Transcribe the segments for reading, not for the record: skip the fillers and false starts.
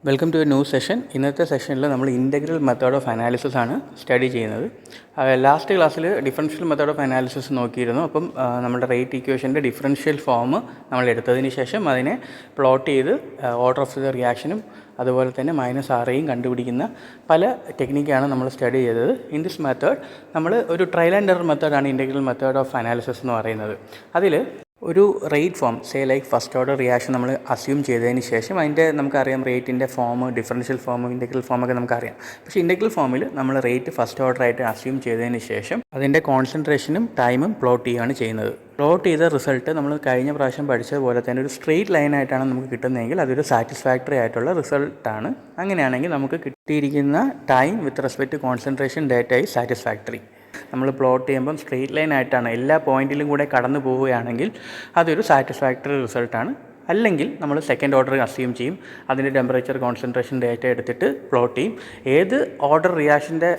Welcome to a new session. ഇന്നത്തെ സെഷനിൽ നമ്മൾ ഇൻ്റഗ്രൽ മെത്തേഡ് ഓഫ് അനാലിസിസ് ആണ് സ്റ്റഡി ചെയ്യുന്നത്. ലാസ്റ്റ് ക്ലാസ്സിൽ ഡിഫറൻഷ്യൽ മെത്തേഡ് ഓഫ് അനാലിസിസ് നോക്കിയിരുന്നു. അപ്പം നമ്മുടെ റേറ്റ് ഇക്വേഷൻ്റെ ഡിഫറൻഷ്യൽ ഫോം നമ്മൾ എടുത്തതിന് ശേഷം അതിനെ പ്ലോട്ട് ചെയ്ത് ഓർഡർ ഓഫ് ദ റിയാക്ഷനും അതുപോലെ തന്നെ -RAയും കണ്ടുപിടിക്കുന്ന പല ടെക്നിക്കാണ് നമ്മൾ സ്റ്റഡി ചെയ്തത്. ഇൻ ദിസ് മെത്തേഡ് നമ്മൾ ഒരു ട്രയൽ ആൻഡ് എറർ മെത്തേഡാണ് ഇൻ്റഗ്രൽ മെത്തേഡ് ഓഫ് അനാലിസിസ് എന്ന് പറയുന്നത്. അതിൽ ഒരു rate form like first order reaction നമ്മൾ അസ്യൂം ചെയ്തതിന് ശേഷം അതിൻ്റെ നമുക്കറിയാം റേറ്റിൻ്റെ ഫോം, ഡിഫറൻഷ്യൽ ഫോം, ഇൻ്റഗ്രൽ ഫോമൊക്കെ നമുക്കറിയാം. പക്ഷേ ഇൻ്റഗ്രൽ ഫോമിൽ നമ്മൾ റേറ്റ് ഫസ്റ്റ് ഓർഡർ ആയിട്ട് അസ്യൂം ചെയ്തതിന് ശേഷം അതിൻ്റെ കോൺസെൻട്രേഷനും ടൈമും പ്ലോട്ട് ചെയ്യുകയാണ് ചെയ്യുന്നത്. പ്ലോട്ട് ചെയ്ത റിസൾട്ട് നമ്മൾ കഴിഞ്ഞ പ്രാവശ്യം പഠിച്ചതുപോലെ തന്നെ ഒരു സ്ട്രെയിറ്റ് ലൈനായിട്ടാണ് നമുക്ക് കിട്ടുന്നതെങ്കിൽ അതൊരു സാറ്റിസ്ഫാക്ടറി ആയിട്ടുള്ള റിസൾട്ടാണ്. അങ്ങനെയാണെങ്കിൽ നമുക്ക് കിട്ടിയിരിക്കുന്ന time with respect to concentration data is satisfactory. നമ്മൾ പ്ലോട്ട് ചെയ്യുമ്പം സ്ട്രെയിറ്റ് ലൈൻ ആയിട്ടാണ് എല്ലാ പോയിന്റിലും കൂടെ കടന്നു പോവുകയാണെങ്കിൽ അതൊരു സാറ്റിസ്ഫാക്ടറി റിസൾട്ടാണ്. അല്ലെങ്കിൽ നമ്മൾ സെക്കൻഡ് ഓർഡർ അസ്യൂം ചെയ്യും, അതിൻ്റെ ടെമ്പറേച്ചർ കോൺസെൻട്രേഷൻ ഡേറ്റ എടുത്തിട്ട് പ്ലോട്ട് ചെയ്യും. ഏത് ഓർഡർ റിയാക്ഷൻ്റെ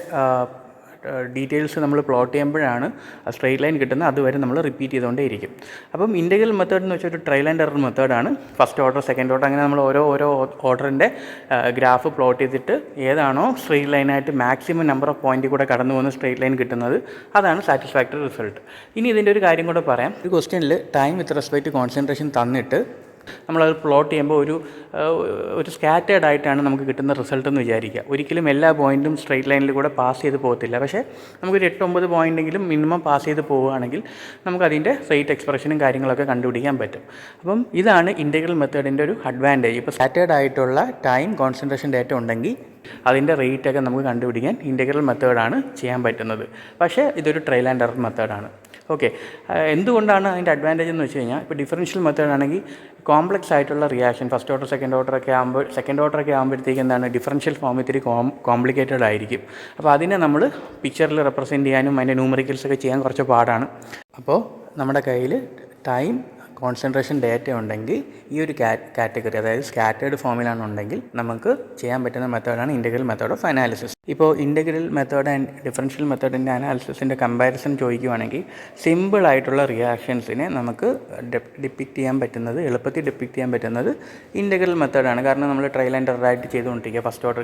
ഡീറ്റെയിൽസ് നമ്മൾ പ്ലോട്ട് ചെയ്യുമ്പോഴാണ് സ്ട്രെയിറ്റ് ലൈൻ കിട്ടുന്നത്, അതുവരെ നമ്മൾ റിപ്പീറ്റ് ചെയ്തുകൊണ്ടേയിരിക്കും. അപ്പം ഇൻ്റഗ്രൽ മെത്തേഡ് എന്ന് വെച്ചാൽ ഒരു ട്രയൽ ആൻഡ് എറർ മെത്തേഡാണ്. ഫസ്റ്റ് ഓർഡർ, സെക്കൻഡ് ഓർഡർ, അങ്ങനെ നമ്മൾ ഓരോ ഓർഡറിൻ്റെ ഗ്രാഫ് പ്ലോട്ട് ചെയ്തിട്ട് ഏതാണോ സ്ട്രെയിറ്റ് ലൈനായിട്ട് മാക്സിമം നമ്പർ ഓഫ് പോയിൻറ്റിൽ കൂടെ കടന്നു പോകുന്ന സ്ട്രെയിറ്റ് ലൈൻ കിട്ടുന്നത്, അതാണ് സാറ്റിസ്ഫാക്ടറി റിസൾട്ട്. ഇനി ഇതിൻ്റെ ഒരു കാര്യം കൂടെ പറയാം. ഒരു ക്വസ്റ്റ്യനിൽ time with respect to concentration തന്നിട്ട് നമ്മളത് പ്ലോട്ട് ചെയ്യുമ്പോൾ ഒരു സ്കാറ്റേഡ് ആയിട്ടാണ് നമുക്ക് കിട്ടുന്ന റിസൾട്ട് എന്ന് വിചാരിക്കുക. ഒരിക്കലും എല്ലാ പോയിൻറ്റും സ്ട്രെയിറ്റ് ലൈനിൽ കൂടെ പാസ് ചെയ്ത് പോകത്തില്ല. പക്ഷേ നമുക്കൊരു 8-9 പോയിൻ്റെങ്കിലും മിനിമം പാസ് ചെയ്ത് പോവുകയാണെങ്കിൽ നമുക്കതിൻ്റെ റേറ്റ് എക്സ്പ്രഷനും കാര്യങ്ങളൊക്കെ കണ്ടുപിടിക്കാൻ പറ്റും. അപ്പം ഇതാണ് ഇൻ്റഗ്രൽ മെത്തേഡിൻ്റെ ഒരു അഡ്വാൻറ്റേജ്. ഇപ്പോൾ സ്കാറ്റേഡ് ആയിട്ടുള്ള ടൈം കോൺസെൻട്രേഷൻ ഡേറ്റ ഉണ്ടെങ്കിൽ അതിൻ്റെ റേറ്റൊക്കെ നമുക്ക് കണ്ടുപിടിക്കാൻ ഇൻ്റഗ്രൽ മെത്തേഡാണ് ചെയ്യാൻ പറ്റുന്നത്. പക്ഷേ ഇതൊരു ട്രയൽ ആൻഡ് എറർ മെത്തേഡാണ്. ഓക്കെ, എന്തുകൊണ്ടാണ് അതിൻ്റെ അഡ്വാൻറ്റേജ് എന്ന് വെച്ച് കഴിഞ്ഞാൽ, ഇപ്പോൾ ഡിഫറൻഷ്യൽ മെത്തേഡ് ആണെങ്കിൽ കോംപ്ലക്സ് ആയിട്ടുള്ള റിയാക്ഷൻ ഫസ്റ്റ് ഓർഡർ സെക്കൻഡ് ഓർഡറൊക്കെ ആകുമ്പോഴത്തേക്ക് എന്താണ്, ഡിഫറൻഷ്യൽ ഫോം ഇത്തിരി കോംപ്ലിക്കേറ്റഡ് ആയിരിക്കും. അപ്പോൾ അതിനെ നമ്മൾ പിക്ചറിൽ റെപ്രസെൻറ്റ് ചെയ്യാനും അതിൻ്റെ ന്യൂമറിക്കൽസൊക്കെ ചെയ്യാൻ കുറച്ച് പാടാണ്. അപ്പോൾ നമ്മുടെ കയ്യിൽ ടൈം കോൺസെൻട്രേഷൻ ഡേറ്റ ഉണ്ടെങ്കിൽ ഈ ഒരു കാറ്റഗറി, അതായത് സ്കാറ്റേർഡ് ഫോമിലാണുണ്ടെങ്കിൽ നമുക്ക് ചെയ്യാൻ പറ്റുന്ന മെത്തേഡാണ് ഇൻ്റഗ്രൽ മെത്തേഡ് ഓഫ് അനാലിസിസ്. ഇപ്പോൾ ഇൻ്റഗ്രൽ മെത്തേഡ് ആൻഡ് ഡിഫറൻഷ്യൽ മെത്തേഡിൻ്റെ അനാലിസിസിൻ്റെ കമ്പാരിസൺ ചോദിക്കുകയാണെങ്കിൽ സിമ്പിളായിട്ടുള്ള റിയാക്ഷൻസിനെ നമുക്ക് എളുപ്പത്തിൽ ഡിപ്പിക്റ്റ് ചെയ്യാൻ പറ്റുന്നത് ഇൻ്റഗ്രൽ മെത്തേഡാണ്. കാരണം നമ്മൾ ട്രയൽ ആൻഡ് എറർ ആയിട്ട് ചെയ്തുകൊണ്ടിരിക്കുക. ഫസ്റ്റ് ഓർഡർ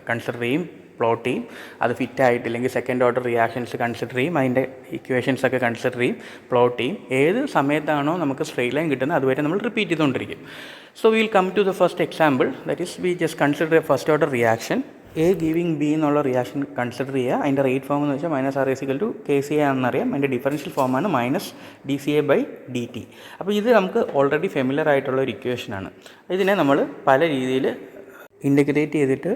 കൺസിഡർ ചെയ്യും, പ്ലോട്ട് ചെയ്യും, അത് ഫിറ്റായിട്ടില്ലെങ്കിൽ സെക്കൻഡ് ഓർഡർ റിയാക്ഷൻസ് കൺസിഡർ ചെയ്യും, അതിൻ്റെ ഇക്വേഷൻസൊക്കെ കൺസിഡർ ചെയ്യും, പ്ലോട്ട് ചെയ്യും. ഏത് സമയത്താണോ നമുക്ക് സ്ട്രെയിറ്റ് ലൈൻ കിട്ടുന്നത് അതുവരെ നമ്മൾ റിപ്പീറ്റ് ചെയ്തുകൊണ്ടിരിക്കും. So will come to the first example, that is we just consider a first order reaction. A giving B എന്നുള്ള റിയാക്ഷൻ കൺസിഡർ ചെയ്യുക. അതിൻ്റെ റേറ്റ് ഫോം എന്ന് വെച്ചാൽ -RA = KCA ആണെന്നറിയാം. അതിൻ്റെ ഡിഫറൻഷ്യൽ ഫോമാണ് -dCA/dt. അപ്പോൾ ഇത് നമുക്ക് ഓൾറെഡി ഫെമിലിയർ ആയിട്ടുള്ള ഒരു ഇക്വേഷനാണ്. ഇതിനെ നമ്മൾ പല രീതിയിൽ ഇൻ്റഗ്രേറ്റ് ചെയ്തിട്ട്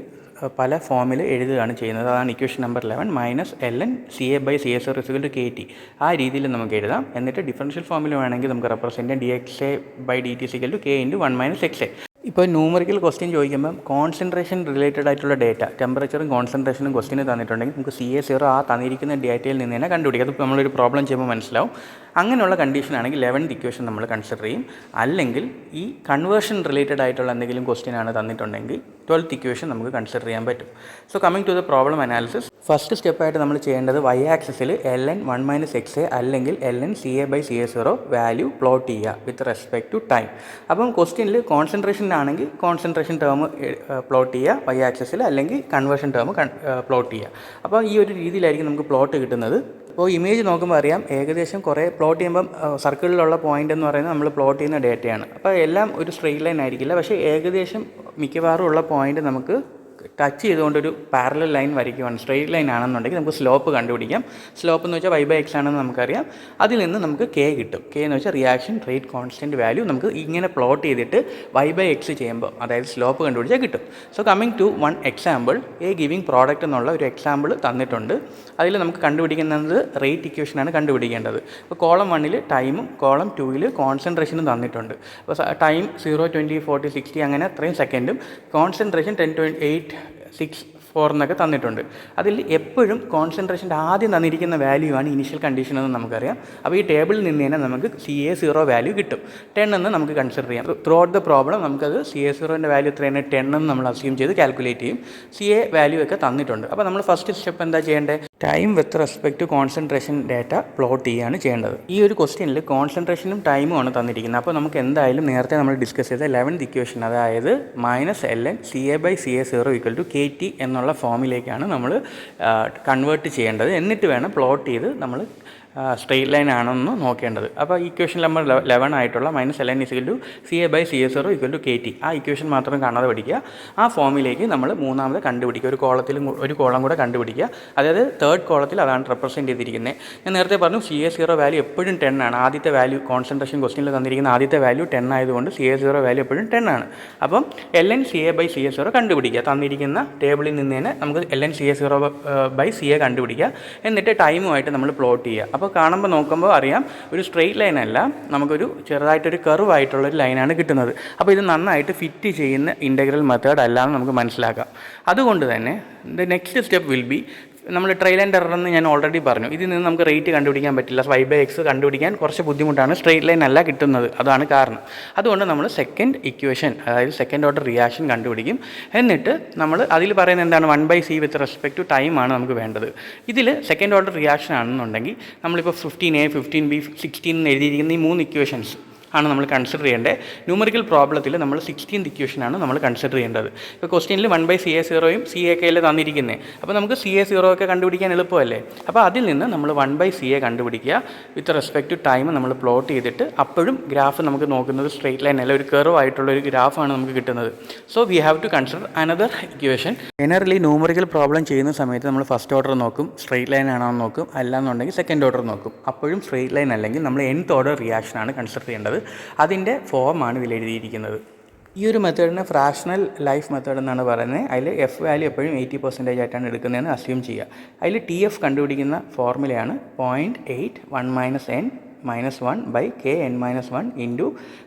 പല ഫോമിൽ എഴുതുകയാണ് ചെയ്യുന്നത്. അതാണ് equation number 11 -ln CA/CSO KT. ആ രീതിയിൽ നമുക്ക് എഴുതാം. എന്നിട്ട് ഡിഫറൻഷ്യൽ ഫോമിൽ വേണമെങ്കിൽ നമുക്ക് റെപ്രസെൻറ്റ് dXA/dt = K × 1 - XA. ഇപ്പോൾ ന്യൂമറിക്കൽ ക്വസ്റ്റ്യൻ ചോദിക്കുമ്പം കോൺസെൻട്രേഷൻ റിലേറ്റഡ് ആയിട്ടുള്ള ഡേറ്റ, ടെമ്പറേച്ചറും കോൺസെൻട്രേഷനും ക്വസ്റ്റ്യന് തന്നിട്ടുണ്ടെങ്കിൽ നമുക്ക് CA0 ആ തന്നിരിക്കുന്ന ഡേറ്റയിൽ നിന്ന് തന്നെ കണ്ടുപിടിക്കാം. അതിപ്പോൾ നമ്മളൊരു പ്രോബ്ലം ചെയ്യുമ്പോൾ മനസ്സിലാവും. അങ്ങനെയുള്ള കണ്ടീഷനാണെങ്കിൽ 11th ഇക്വേഷൻ നമ്മൾ കൺസിഡർ ചെയ്യും. അല്ലെങ്കിൽ ഈ കൺവേർഷൻ റിലേറ്റഡ് ആയിട്ടുള്ള എന്തെങ്കിലും ക്വസ്റ്റ്യനാണ് തന്നിട്ടുണ്ടെങ്കിൽ 12th ഇക്വേഷൻ നമുക്ക് കൺസിഡർ ചെയ്യാൻ പറ്റും. So coming to the problem analysis, first സ്റ്റെപ്പായിട്ട് നമ്മൾ ചെയ്യേണ്ടത് y ആക്സിസിൽ ln 1 - XA അല്ലെങ്കിൽ ln CA/CA0 വാല്യൂ പ്ലോട്ട് ചെയ്യുക വിത്ത് റെസ്പെക്ട് ടു ടൈം. അപ്പം ക്വസ്റ്റ്യനിൽ കോൺസെൻട്രേഷൻ ആണെങ്കിൽ കോൺസെൻട്രേഷൻ ടേം പ്ലോട്ട് ചെയ്യുക y ആക്സിസിൽ, അല്ലെങ്കിൽ കൺവേർഷൻ ടേം പ്ലോട്ട് ചെയ്യുക. അപ്പോൾ ഈ ഒരു രീതിയിലായിരിക്കും നമുക്ക് പ്ലോട്ട് കിട്ടുന്നത്. അപ്പോൾ ഇമേജ് നോക്കുമ്പോൾ അറിയാം, ഏകദേശം കുറേ പ്ലോട്ട് ചെയ്യുമ്പം സർക്കിളിലുള്ള പോയിൻ്റ് എന്ന് പറയുന്നത് നമ്മൾ പ്ലോട്ട് ചെയ്യുന്ന ഡേറ്റയാണ്. അപ്പോൾ എല്ലാം ഒരു സ്ട്രെയിറ്റ് ലൈൻ ആയിരിക്കില്ല, പക്ഷേ ഏകദേശം മിക്കവാറും ഉള്ള പോയിൻ്റ് നമുക്ക് ടച്ച് ചെയ്തുകൊണ്ടൊരു പാരലൽ ലൈൻ വരയ്ക്കുകയാണ്. സ്ട്രെയിറ്റ് ലൈൻ ആണെന്നുണ്ടെങ്കിൽ നമുക്ക് സ്ലോപ്പ് കണ്ടുപിടിക്കാം. സ്ലോപ്പ് എന്ന് വെച്ചാൽ y/x ആണെന്ന് നമുക്കറിയാം. അതിൽ നിന്ന് നമുക്ക് K കിട്ടും. K എന്ന് വെച്ചാൽ റിയാക്ഷൻ റേറ്റ് കോൺസ്റ്റൻറ്റ് വാല്യൂ. നമുക്ക് ഇങ്ങനെ പ്ലോട്ട് ചെയ്തിട്ട് y/x ചെയ്യുമ്പോൾ, അതായത് സ്ലോപ്പ് കണ്ടുപിടിച്ചാൽ കിട്ടും. So coming to one example, A giving product എന്നുള്ള ഒരു എക്സാമ്പിൾ തന്നിട്ടുണ്ട്. അതിൽ നമുക്ക് കണ്ടുപിടിക്കുന്നത് റേറ്റ് ഇക്വേഷനാണ് കണ്ടുപിടിക്കേണ്ടത്. അപ്പോൾ കോളം 1 ടൈമും കോളം 2 കോൺസെൻട്രേഷനും തന്നിട്ടുണ്ട്. അപ്പോൾ ടൈം 0, 20, 40, 60 അങ്ങനെ അത്രയും സെക്കൻഡും, കോൺസെൻട്രേഷൻ 10.864 എന്നൊക്കെ തന്നിട്ടുണ്ട്. അതിൽ എപ്പോഴും കോൺസെൻട്രേഷൻ്റെ ആദ്യം തന്നിരിക്കുന്ന വാല്യൂ ആണ് ഇനിഷ്യൽ കണ്ടീഷൻ എന്ന് നമുക്കറിയാം. അപ്പോൾ ഈ ടേബിളിൽ നിന്ന് തന്നെ നമുക്ക് CA0 വാല്യൂ കിട്ടും. 10 എന്ന് നമുക്ക് കൺസിഡർ ചെയ്യാം. ത്രൂ ഔട്ട് ദ പ്രോബ്ലം നമുക്കത് CA0ൻ്റെ വാല്യൂ എത്രയാണ് 10 എന്ന് നമ്മൾ അസ്യൂം ചെയ്ത് കാൽക്കുലേറ്റ് ചെയ്യും. CA വാല്യൂ ഒക്കെ തന്നിട്ടുണ്ട്. അപ്പോൾ നമ്മൾ ഫസ്റ്റ് സ്റ്റെപ്പ് എന്താ ചെയ്യേണ്ടത്, time with respect to concentration data plot ചെയ്യുകയാണ് ചെയ്യേണ്ടത്. ഈ ഒരു ക്വസ്റ്റ്യനിൽ കോൺസെൻട്രേഷനും ടൈമും ആണ് തന്നിരിക്കുന്നത്. അപ്പോൾ നമുക്ക് എന്തായാലും നേരത്തെ നമ്മൾ ഡിസ്കസ് ചെയ്ത 11th ഇക്വേഷൻ, അതായത് -ln(CA/CA0) = KT എന്നുള്ള ഫോമിലേക്കാണ് നമ്മൾ കൺവേർട്ട് ചെയ്യേണ്ടത്. എന്നിട്ട് വേണം പ്ലോട്ട് ചെയ്ത് നമ്മൾ സ്ട്രെയിറ്റ് ലൈൻ ആണെന്ന് നോക്കേണ്ടത്. അപ്പോൾ ഇക്വേഷൻ നമ്പർ 11 ആയിട്ടുള്ള -ln(CA/CA0) = KT, ആ ഇക്വേഷൻ മാത്രം കാണാതെ പഠിക്കുക. ആ ഫോമിലേക്ക് നമ്മൾ മൂന്നാമത് കണ്ടുപിടിക്കുക, ഒരു കോളം കൂടെ കണ്ടുപിടിക്കുക. അതായത് തേർഡ് കോളത്തിൽ അതാണ് റെപ്രസെൻറ്റ് ചെയ്തിരിക്കുന്നത്. ഞാൻ നേരത്തെ പറഞ്ഞു CA0 വാല്യൂ എപ്പോഴും 10 ആണ്. ആദ്യത്തെ വാല്യൂ കോൺസെൻട്രേഷൻ ക്വസ്റ്റ്യനിൽ തന്നിരിക്കുന്ന ആദ്യത്തെ വാല്യൂ 10 ആയതുകൊണ്ട് CA0 വാല്യൂ എപ്പോഴും 10 ആണ്. അപ്പം ln(CA/CA0) കണ്ടുപിടിക്കുക. തന്നിരിക്കുന്ന ടേബിളിൽ നിന്ന് തന്നെ നമുക്ക് ln(CA0/CA) കണ്ടുപിടിക്കുക. എന്നിട്ട് ടൈമുമായിട്ട് നമ്മൾ പ്ലോട്ട് ചെയ്യുക. അപ്പോൾ കാണുമ്പോൾ നോക്കുമ്പോൾ അറിയാം, ഒരു സ്ട്രെയിറ്റ് ലൈൻ അല്ല, നമുക്കൊരു ചെറുതായിട്ടൊരു കർവ് ആയിട്ടുള്ളൊരു ലൈനാണ് കിട്ടുന്നത്. അപ്പോൾ ഇത് നന്നായിട്ട് ഫിറ്റ് ചെയ്യുന്ന ഇൻ്റഗ്രൽ മെത്തേഡ് അല്ലാന്ന് നമുക്ക് മനസ്സിലാക്കാം. അതുകൊണ്ട് തന്നെ നെക്സ്റ്റ് സ്റ്റെപ്പ് വിൽ ബി, നമ്മൾ ട്രയൽ ആൻഡ് എറർ എന്ന് ഞാൻ ഓൾറെഡി പറഞ്ഞു. ഇതിൽ നിന്ന് നമുക്ക് റേറ്റ് കണ്ടുപിടിക്കാൻ പറ്റില്ല. y/x കണ്ടുപിടിക്കാൻ കുറച്ച് ബുദ്ധിമുട്ടാണ്, സ്ട്രെയിറ്റ് ലൈൻ അല്ല കിട്ടുന്നത്, അതാണ് കാരണം. അതുകൊണ്ട് നമ്മൾ സെക്കൻഡ് ഇക്വേഷൻ, അതായത് സെക്കൻഡ് ഓർഡർ റിയാക്ഷൻ കണ്ടുപിടിക്കും. എന്നിട്ട് നമ്മൾ അതിൽ പറയുന്നത് എന്താണ്, 1/c വിത്ത് റെസ്പെക്ട് ടു ടൈമാണ് നമുക്ക് വേണ്ടത്. ഇതിൽ സെക്കൻഡ് ഓർഡർ റിയാക്ഷൻ ആണെന്നുണ്ടെങ്കിൽ നമ്മളിപ്പോൾ 15a, 15b, 16 എന്ന് എഴുതിയിരിക്കുന്ന ഈ 3 ഇക്വേഷൻസ് ആണ് നമ്മൾ കൺസിഡർ ചെയ്യേണ്ടത്. ന്യൂമറിക്കൽ പ്രോബ്ലത്തിൽ നമ്മൾ 16th ഇക്വേഷനാണ് നമ്മൾ കൺസിഡർ ചെയ്യേണ്ടത്. ഇപ്പോൾ ക്വസ്റ്റ്യനിൽ 1/CA0യും CA തന്നിരിക്കുന്നത്. അപ്പോൾ നമുക്ക് CA0 ഒക്കെ കണ്ടുപിടിക്കാൻ എളുപ്പമല്ലേ. അപ്പോൾ അതിൽ നിന്ന് നമ്മൾ 1/CA കണ്ടുപിടിക്കുക. വിത്ത് റെസ്പെക്ട് ടു ടൈം നമ്മൾ പ്ലോട്ട് ചെയ്തിട്ട് അപ്പോഴും ഗ്രാഫ് നമുക്ക് നോക്കുന്നത് സ്ട്രെയിറ്റ് ലൈൻ അല്ല, ഒരു കർവ് ആയിട്ടുള്ള ഒരു ഗ്രാഫാണ് നമുക്ക് കിട്ടുന്നത്. So we have to consider another equation. Generally numerical problem ചെയ്യുന്ന സമയത്ത് നമ്മൾ ഫസ്റ്റ് ഓർഡർ നോക്കും, സ്ട്രെയിറ്റ് ലൈൻ ആണോ എന്ന് നോക്കും. അല്ലാന്നുണ്ടെങ്കിൽ സെക്കൻഡ് ഓർഡർ നോക്കും. അപ്പോഴും സ്ട്രെയിറ്റ് ലൈൻ അല്ലെങ്കിൽ നമ്മൾ nth ഓർഡർ റിയാക്ഷനാണ് കൺസിഡർ ചെയ്യേണ്ടത്. അതിൻ്റെ ഫോമാണ് ഇതിൽ എഴുതിയിരിക്കുന്നത്. ഈ ഒരു മെത്തേഡിനെ ഫ്രാക്ഷണൽ ലൈഫ് മെത്തേഡ് എന്നാണ് പറയുന്നത്. അതിൽ എഫ് വാല്യൂ എപ്പോഴും 80% ആയിട്ടാണ് എടുക്കുന്നതെന്ന് അസ്യൂം ചെയ്യുക. അതിൽ TF കണ്ടുപിടിക്കുന്ന ഫോർമുലയാണ് 0.81 (1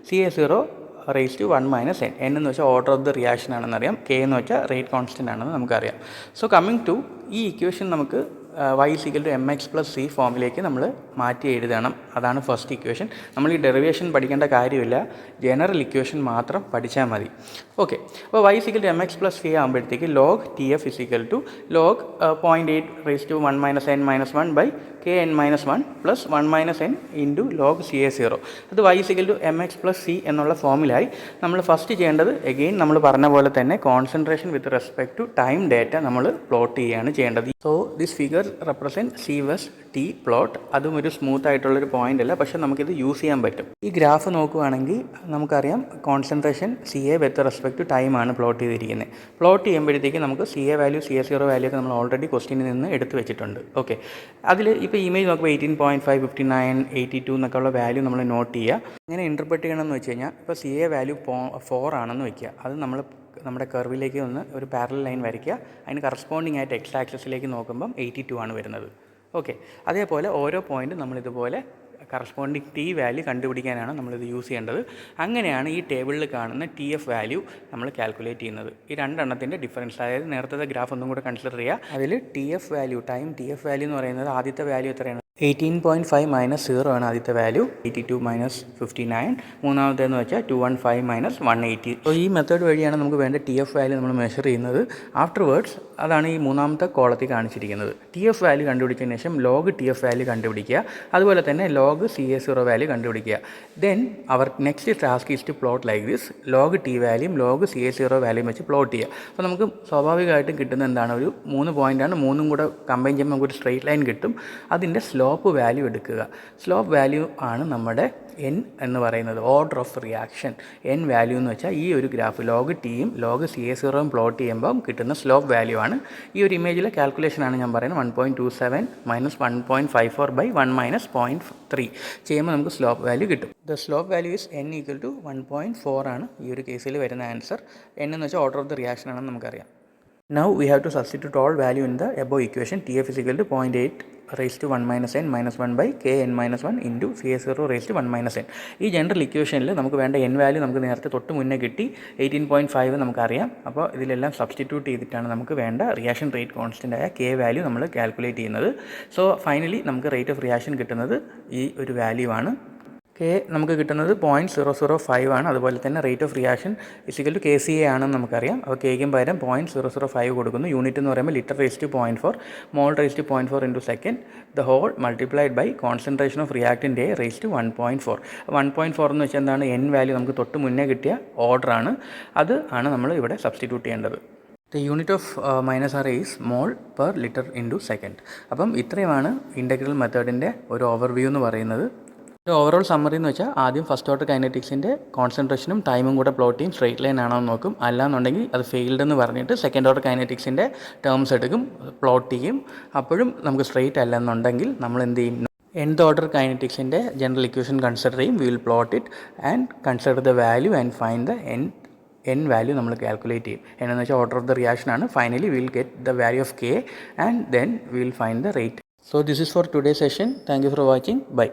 CA0 (1 - n) എന്ന് വെച്ചാൽ ഓർഡർ ഓഫ് ദ റിയാക്ഷൻ ആണെന്നറിയാം. K എന്ന് വെച്ചാൽ റേറ്റ് കോൺസ്റ്റൻ്റ് ആണെന്ന് നമുക്കറിയാം. സോ കമ്മിങ് ടു ഈ ഇക്വേഷൻ നമുക്ക് y=mx+c ഫോമിലേക്ക് നമ്മൾ മാറ്റി എഴുതണം. അതാണ് ഫസ്റ്റ് ഇക്വേഷൻ. നമ്മൾ ഈ ഡെറിവേഷൻ പഠിക്കേണ്ട കാര്യമില്ല, ജനറൽ ഇക്വേഷൻ മാത്രം പഠിച്ചാൽ മതി. ഓക്കെ, അപ്പോൾ y=mx+c ആകുമ്പോഴത്തേക്ക് log TF log 0.8 (1 - n - 1) (kn - 1) + 1 - n log CA0. അത് y=mx+c എന്നുള്ള ഫോമിലായി. നമ്മൾ ഫസ്റ്റ് ചെയ്യേണ്ടത് എഗെയിൻ നമ്മൾ പറഞ്ഞ പോലെ തന്നെ concentration with respect to time data നമ്മൾ പ്ലോട്ട് ചെയ്യുകയാണ് ചെയ്യേണ്ടത്. So this figure represent C/T plot. അതും ഒരു സ്മൂത്ത് ആയിട്ടുള്ളൊരു പോയിൻ്റ് അല്ല, പക്ഷേ നമുക്കിത് യൂസ് ചെയ്യാൻ പറ്റും. ഈ ഗ്രാഫ് നോക്കുകയാണെങ്കിൽ നമുക്കറിയാം concentration CA with respect to ടൈമാണ് പ്ലോട്ട് ചെയ്തിരിക്കുന്നത്. പ്ലോട്ട് ചെയ്യുമ്പോഴത്തേക്ക് നമുക്ക് CA വാല്യൂ, CA0 വാല്യൂ ഒക്കെ നമ്മൾ ഓൾറെഡി ക്വസ്റ്റ്യനിൽ നിന്ന് എടുത്ത് വെച്ചിട്ടുണ്ട്. ഓക്കെ, അതിൽ ഇപ്പോൾ ഇമേജ് നോക്കുമ്പോൾ 18.5, 59, 82 എന്നൊക്കെ ഉള്ള വാല്യൂ നമ്മൾ നോട്ട് ചെയ്യുക. എങ്ങനെ ഇൻ്റർപ്രറ്റ് ചെയ്യണമെന്ന് വെച്ച് കഴിഞ്ഞാൽ, ഇപ്പോൾ CA വാല്യൂ 4 ആണെന്ന് വയ്ക്കുക. അത് നമ്മുടെ കർവിലേക്ക് ഒന്ന് ഒരു പാരലൽ ലൈൻ വരയ്ക്കുക. അതിന് കറസ്പോണ്ടിങ് ആയിട്ട് എക്സ് ആക്സിസിലേക്ക് നോക്കുമ്പം 82 ആണ് വരുന്നത്. ഓക്കെ, അതേപോലെ ഓരോ പോയിൻറ്റും നമ്മളിതുപോലെ കറസ്പോണ്ടിങ് T വാല്യൂ കണ്ടുപിടിക്കാനാണ് നമ്മളിത് യൂസ് ചെയ്യേണ്ടത്. അങ്ങനെയാണ് ഈ ടേബിളിൽ കാണുന്ന TF വാല്യൂ നമ്മൾ കാൽക്കുലേറ്റ് ചെയ്യുന്നത്. ഈ രണ്ടെണ്ണത്തിൻ്റെ ഡിഫറൻസ്, അതായത് നേരത്തെ ഗ്രാഫ് ഒന്നും കൂടെ കൺസിഡർ ചെയ്യുക. അതിൽ TF വാല്യൂ, TF വാല്യൂ എന്ന് പറയുന്നത് ആദ്യത്തെ വാല്യൂ എത്രയാണ്? 18.5 - 0 ആണ് ആദ്യത്തെ വാല്യൂ. 82 - 59. മൂന്നാമത്തേന്ന് വെച്ചാൽ 215 - 180. അപ്പോൾ ഈ മെത്തേഡ് വഴിയാണ് നമുക്ക് വേണ്ട TF വാല്യൂ നമ്മൾ മെഷർ ചെയ്യുന്നത്. ആഫ്റ്റർവേർഡ്സ് അതാണ് ഈ മൂന്നാമത്തെ കോളത്തിൽ കാണിച്ചിരിക്കുന്നത്. TF വാല്യൂ കണ്ടുപിടിച്ചതിന് ശേഷം log TF വാല്യൂ കണ്ടുപിടിക്കുക. അതുപോലെ തന്നെ log CA0 വാല്യൂ കണ്ടുപിടിക്കുക. Then our next task is to plot like this. log T വാല്യൂം log CA0 വാല്യൂം വെച്ച് പ്ലോട്ട് ചെയ്യുക. അപ്പോൾ നമുക്ക് സ്വാഭാവികമായിട്ടും കിട്ടുന്ന എന്താണ്, ഒരു 3 പോയിൻ്റാണ്. മൂന്നും കൂടെ കമ്പൈൻ ചെയ്യുമ്പോൾ നമുക്കൊരു സ്ട്രെയിറ്റ് ലൈൻ കിട്ടും. അതിൻ്റെ സ്ലോപ്പ് വാല്യൂ എടുക്കുക. സ്ലോപ്പ് വാല്യൂ ആണ് നമ്മുടെ n എന്ന് പറയുന്നത്, order of reaction. n value എന്ന് വെച്ചാൽ ഈ ഒരു ഗ്രാഫ് log Tയും log CA0യും പ്ലോട്ട് ചെയ്യുമ്പോൾ കിട്ടുന്ന സ്ലോപ്പ് വാല്യൂ ആണ്. ഈ ഒരു ഇമേജിലെ കാൽക്കുലേഷനാണ് ഞാൻ പറയുന്നത്. 1.27 - 1.54 / 1 - 0.3 ചെയ്യുമ്പോൾ നമുക്ക് സ്ലോപ്പ് വാല്യൂ കിട്ടും. The slope value is n = 1.4 ആണ് ഈ ഒരു കേസിൽ വരുന്ന ആൻസർ. n എന്ന് വെച്ചാൽ ഓർഡർ ഓഫ് ദ റിയാക്ഷൻ ആണെന്ന് നമുക്കറിയാം. Now we have to substitute all value in the above equation. TF = 0.8 raised to 1 - n - 1 by kn - 1 into CA0 raised to 1 - n. ഈ ജനറൽ ഇക്വേഷനിൽ നമുക്ക് വേണ്ട n വാല്യൂ നമുക്ക് നേരത്തെ തൊട്ട് മുന്നേ കിട്ടി. 18.5 നമുക്കറിയാം. അപ്പോൾ ഇതിലെല്ലാം സബ്സ്റ്റിറ്റ്യൂട്ട് ചെയ്തിട്ടാണ് നമുക്ക് വേണ്ട റിയാക്ഷൻ റേറ്റ് കോൺസ്റ്റൻ്റ് ആയ K വാല്യൂ നമ്മൾ കാൽക്കുലേറ്റ് ചെയ്യുന്നത്. സോ ഫൈനലി നമുക്ക് റേറ്റ് ഓഫ് റിയാക്ഷൻ കിട്ടുന്നത് ഈ ഒരു വാല്യൂ ആണ്. K കെ നമുക്ക് കിട്ടുന്നത് 0.005 ആണ്. അതുപോലെ തന്നെ rate of reaction is equal to KCA ആണെന്ന് നമുക്കറിയാം. അപ്പോൾ കെയ്ക്കും പകരം 0.005 കൊടുക്കുന്നു. യൂണിറ്റ് എന്ന് പറയുമ്പോൾ litre raise to 0.4, mole raise to 0.4 into second the whole multiplied by concentration of റിയാക്റ്റിൻ്റെ റേസ് ടു 1.4. 1.4 എന്ന് വെച്ചാൽ എന്താണ്, എൻ വാല്യൂ നമുക്ക് തൊട്ട് മുന്നേ കിട്ടിയ ഓർഡറാണ്. അത് ആണ് നമ്മൾ ഇവിടെ സബ്സ്റ്റിറ്റ്യൂട്ട് ചെയ്യേണ്ടത്. The unit of -R is mole per litre into second. അപ്പം ഇത്രയുമാണ് ഇൻ്റഗ്രൽ മെത്തേഡിൻ്റെ ഒരു ഓവർവ്യൂ എന്ന് പറയുന്നത്. ഒരു ഓവറോൾ സമ്മറി എന്ന് വെച്ചാൽ ആദ്യം ഫസ്റ്റ് ഓർഡർ കൈനറ്റിക്സിൻ്റെ കോൺസെൻട്രേഷനും ടൈമും കൂടെ പ്ലോട്ട് ചെയ്യും, സ്ട്രെയിറ്റ് ലൈൻ ആണോ എന്ന് നോക്കും. അല്ലാന്നുണ്ടെങ്കിൽ അത് ഫെയിൽഡ് എന്ന് പറഞ്ഞിട്ട് സെക്കൻഡ് ഓർഡർ കൈനറ്റിക്സിൻ്റെ ടേംസ് എടുക്കും, പ്ലോട്ട് ചെയ്യും. അപ്പോഴും നമുക്ക് സ്ട്രെയിറ്റ് അല്ല എന്നുണ്ടെങ്കിൽ നമ്മൾ എന്ത് ചെയ്യും, nth ഓർഡർ കൈനറ്റിക്സിൻ്റെ ജനറൽ ഇക്വേഷൻ കൺസിഡർ ചെയ്യും. We will plot it and consider the value and find the n value നമ്മൾ കാൽക്കുലേറ്റ് ചെയ്യും. എന്നു വെച്ചാൽ ഓർഡർ ഓഫ് ദ റിയാക്ഷൻ ആണ്. Finally will get the value of K and then will find the rate. So this is for today's session. Thank you for watching. Bye.